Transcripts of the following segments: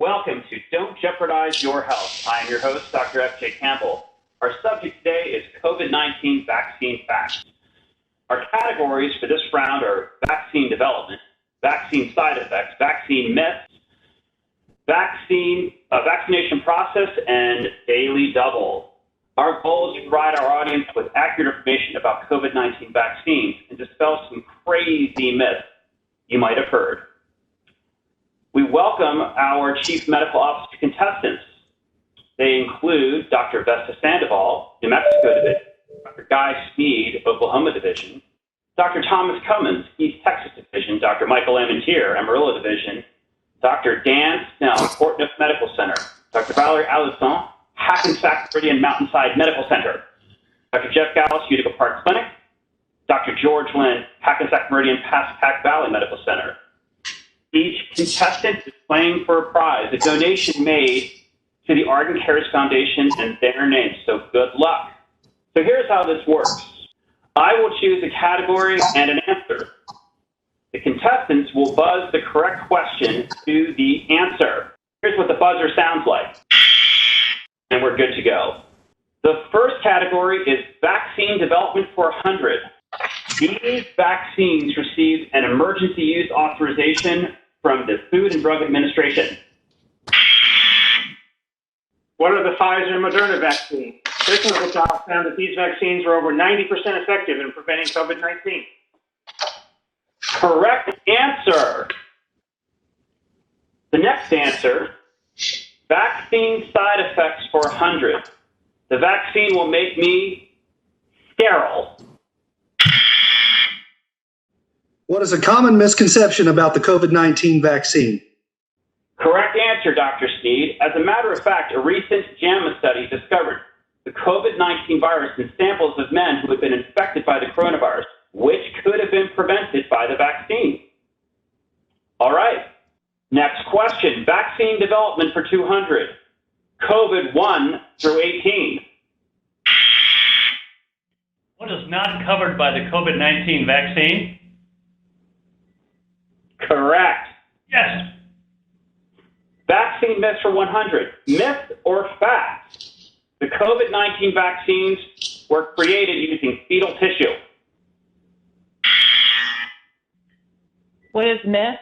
Welcome to Don't Jeopardize Your Health. I am your host, Dr. F.J. Campbell. Our subject today is COVID-19 vaccine facts. Our categories for this round are vaccine development, vaccine side effects, vaccine myths, vaccination process, and daily double. Our goal is to provide our audience with accurate information about COVID-19 vaccines and dispel some crazy myths you might have heard. We welcome our Chief Medical Officer contestants. They include Dr. Vesta Sandoval, New Mexico Division, Dr. Guy Sneed, Oklahoma Division, Dr. Thomas Cummins, East Texas Division, Dr. Michael Lamentier, Amarillo Division, Dr. Dan Snell, Fort Neuf Medical Center, Dr. Valerie Allison, Hackensack Meridian Mountainside Medical Center, Dr. Jeff Gallus, Utica Park Clinic, Dr. George Lynn, Hackensack Meridian Pascack Valley Medical Center. Each contestant is playing for a prize, a donation made to the Ardent Cares Foundation and their names. So good luck. So here's how this works. I will choose a category and an answer. The contestants will buzz the correct question to the answer. Here's what the buzzer sounds like. And we're good to go. The first category is vaccine development for 100. These vaccines received an emergency use authorization from the Food and Drug Administration. What are the Pfizer and Moderna vaccines? Their clinical trials found that these vaccines were over 90% effective in preventing COVID-19. Correct answer. The next answer, vaccine side effects for 100. The vaccine will make me sterile. What is a common misconception about the COVID-19 vaccine? Correct answer, Dr. Sneed. As a matter of fact, a recent JAMA study discovered the COVID-19 virus in samples of men who had been infected by the coronavirus, which could have been prevented by the vaccine. All right. Next question. Vaccine development for 200. COVID 1 through 18. What is not covered by the COVID-19 vaccine? Correct. Yes. Vaccine myths for 100. Myth or fact? The COVID-19 vaccines were created using fetal tissue. What is myth?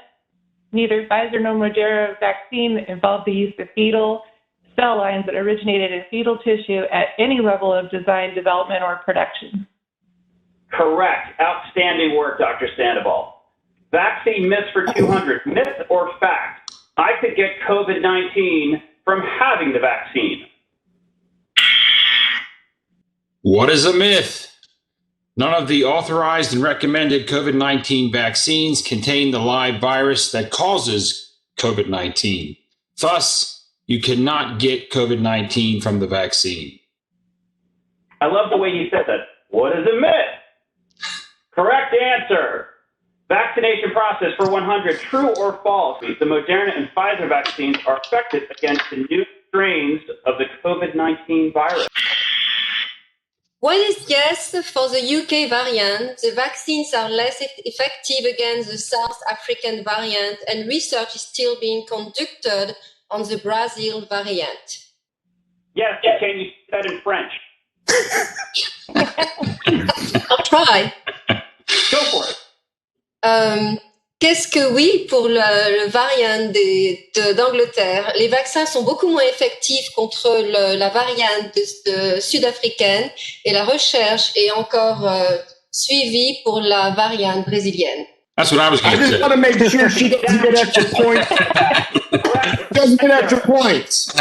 Neither Pfizer nor Moderna vaccine involved the use of fetal cell lines that originated in fetal tissue at any level of design, development, or production. Correct. Outstanding work, Dr. Sandoval. Vaccine myths for 200. Myth or fact? I could get COVID-19 from having the vaccine. What is a myth? None of the authorized and recommended COVID-19 vaccines contain the live virus that causes COVID-19. Thus, you cannot get COVID-19 from the vaccine. I love the way you said that. What is a myth? Correct answer. Vaccination process for 100. True or false? The Moderna and Pfizer vaccines are effective against the new strains of the COVID-19 virus. What is yes for the UK variant? The vaccines are less effective against the South African variant, and research is still being conducted on the Brazil variant. Yes, can you say that in French? I'll try. Go for it. Qu'est-ce que oui pour le variant d'Angleterre? Les vaccins sont beaucoup moins effectifs contre la variante sud-africaine et la recherche est encore suivie pour la variante brésilienne. That's what I was going to say. I just want to make sure she doesn't get extra points. Doesn't get extra points.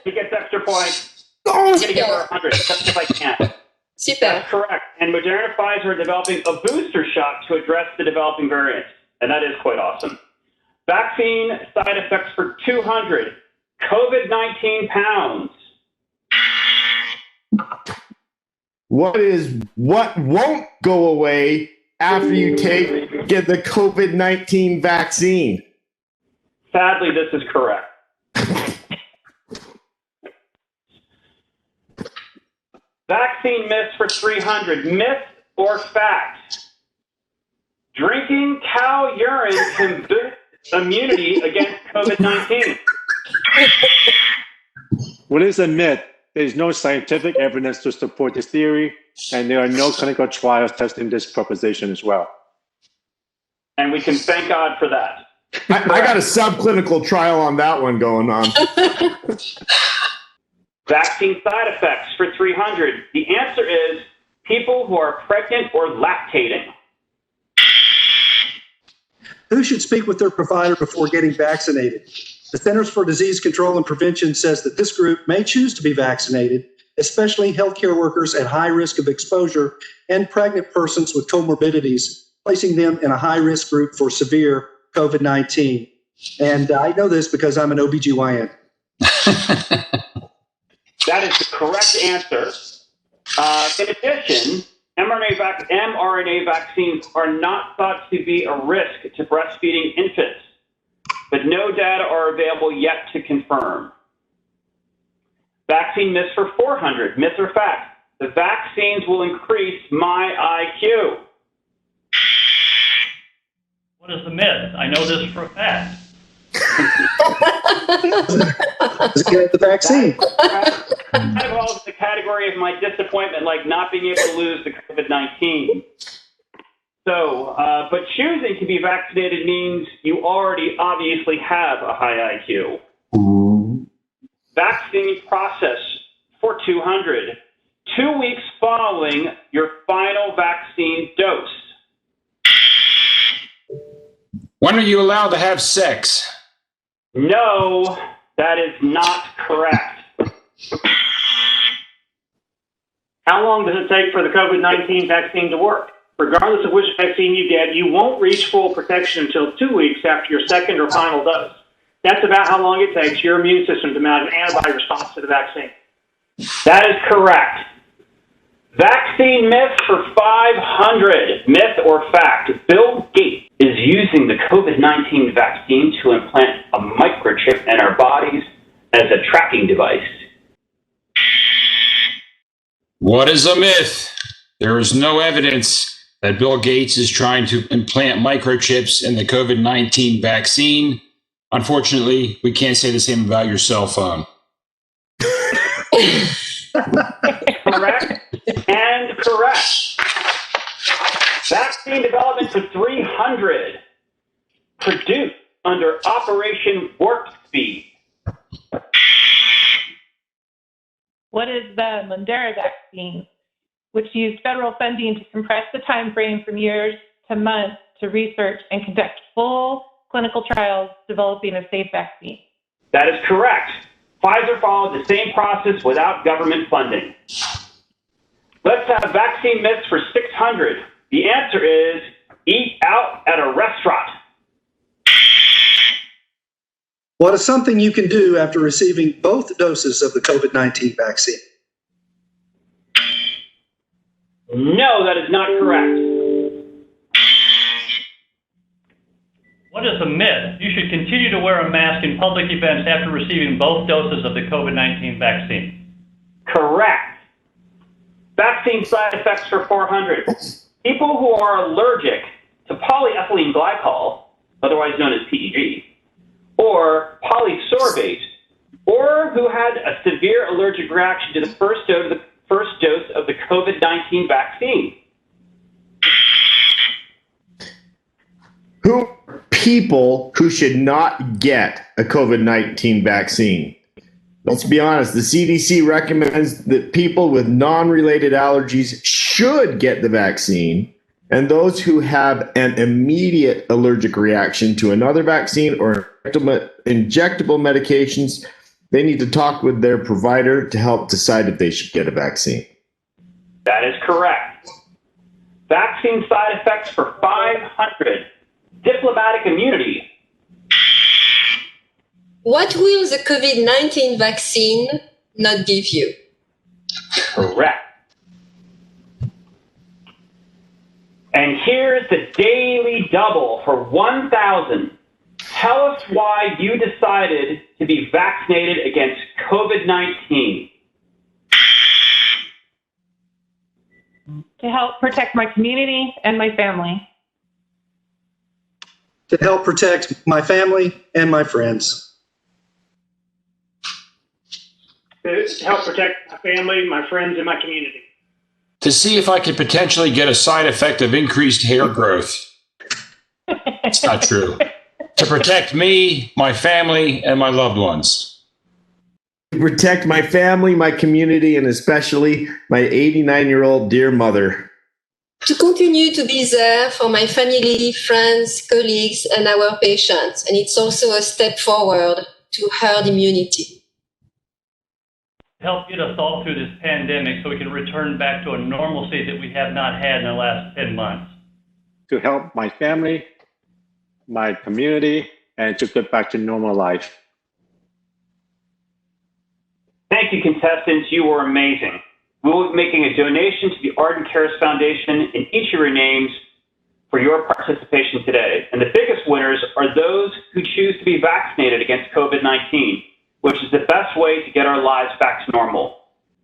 He gets extra points. Oh, I'm going to give her 100 just if I can. Super. That's correct. And Moderna and Pfizer are developing a booster shot to address the developing variants. And that is quite awesome. Vaccine side effects for 200. COVID-19 pounds. What won't go away after you get the COVID-19 vaccine? Sadly, this is correct. Vaccine myths for 300. Myth or fact? Drinking cow urine can boost immunity against COVID-19. What is a myth? There is no scientific evidence to support this theory, and there are no clinical trials testing this proposition as well. And we can thank God for that. I got a subclinical trial on that one going on. Vaccine side effects for 300. The answer is people who are pregnant or lactating. Who should speak with their provider before getting vaccinated? The Centers for Disease Control and Prevention says that this group may choose to be vaccinated, especially healthcare workers at high risk of exposure and pregnant persons with comorbidities, placing them in a high-risk group for severe COVID-19. And I know this because I'm an OBGYN. That is the correct answer. In addition, mRNA vaccines are not thought to be a risk to breastfeeding infants, but no data are available yet to confirm. Vaccine myth for 400. Myth or fact? The vaccines will increase my IQ. What is the myth? I know this for a fact. Get the vaccine. That involves the category of my disappointment, like not being able to lose the COVID-19. So, but choosing to be vaccinated means you already obviously have a high IQ. Vaccine process for 200. 2 weeks following your final vaccine dose. When are you allowed to have sex? No, that is not correct. How long does it take for the COVID-19 vaccine to work? Regardless of which vaccine you get, you won't reach full protection until 2 weeks after your second or final dose. That's about how long it takes your immune system to mount an antibody response to the vaccine. That is correct. Vaccine myth for 500. Myth or fact? Bill Gates is using the COVID-19 vaccine to implant a microchip in our bodies as a tracking device. What is a myth? There is no evidence that Bill Gates is trying to implant microchips in the COVID-19 vaccine. Unfortunately, we can't say the same about your cell phone. Correct and correct. Vaccine development for 300. Produced under Operation Warp Speed. What is the Moderna vaccine, which used federal funding to compress the time frame from years to months to research and conduct full clinical trials developing a safe vaccine? That is correct. Pfizer followed the same process without government funding. Let's have vaccine myths for 600. The answer is eat out at a restaurant. What is something you can do after receiving both doses of the COVID-19 vaccine? No, that is not correct. What is a myth? You should continue to wear a mask in public events after receiving both doses of the COVID-19 vaccine. Correct. Vaccine side effects for 400. People who are allergic to polyethylene glycol, otherwise known as PEG, or polysorbate, or who had a severe allergic reaction to the first dose of the COVID-19 vaccine. Who are people who should not get a COVID-19 vaccine? Let's be honest, the CDC recommends that people with non-related allergies should get the vaccine, and those who have an immediate allergic reaction to another vaccine or injectable medications, they need to talk with their provider to help decide if they should get a vaccine. That is correct. Vaccine side effects for 500. Diplomatic immunity. What will the COVID-19 vaccine not give you? Correct. And here's the daily double for 1,000. Tell us why you decided to be vaccinated against COVID-19. To help protect my community and my family. to help protect my family and my friends. To help protect my family, my friends, and my community. To see if I could potentially get a side effect of increased hair growth. It's not true. To protect me, my family, and my loved ones. To protect my family, my community, and especially my 89-year-old dear mother. To continue to be there for my family, friends, colleagues, and our patients. And it's also a step forward to herd immunity. Help get us all through this pandemic so we can return back to a normalcy that we have not had in the last 10 months. To help my family, my community, and to get back to normal life. Thank you, contestants. You were amazing. We will be making a donation to the Ardent Cares Foundation in each of your names for your participation today. And the biggest winners are those who choose to be vaccinated against COVID-19, which is the best way to get our lives back to normal.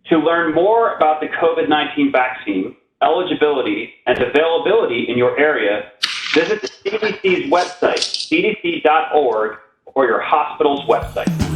To learn more about the COVID-19 vaccine, eligibility, and availability in your area, visit the CDC's website, cdc.org, or your hospital's website.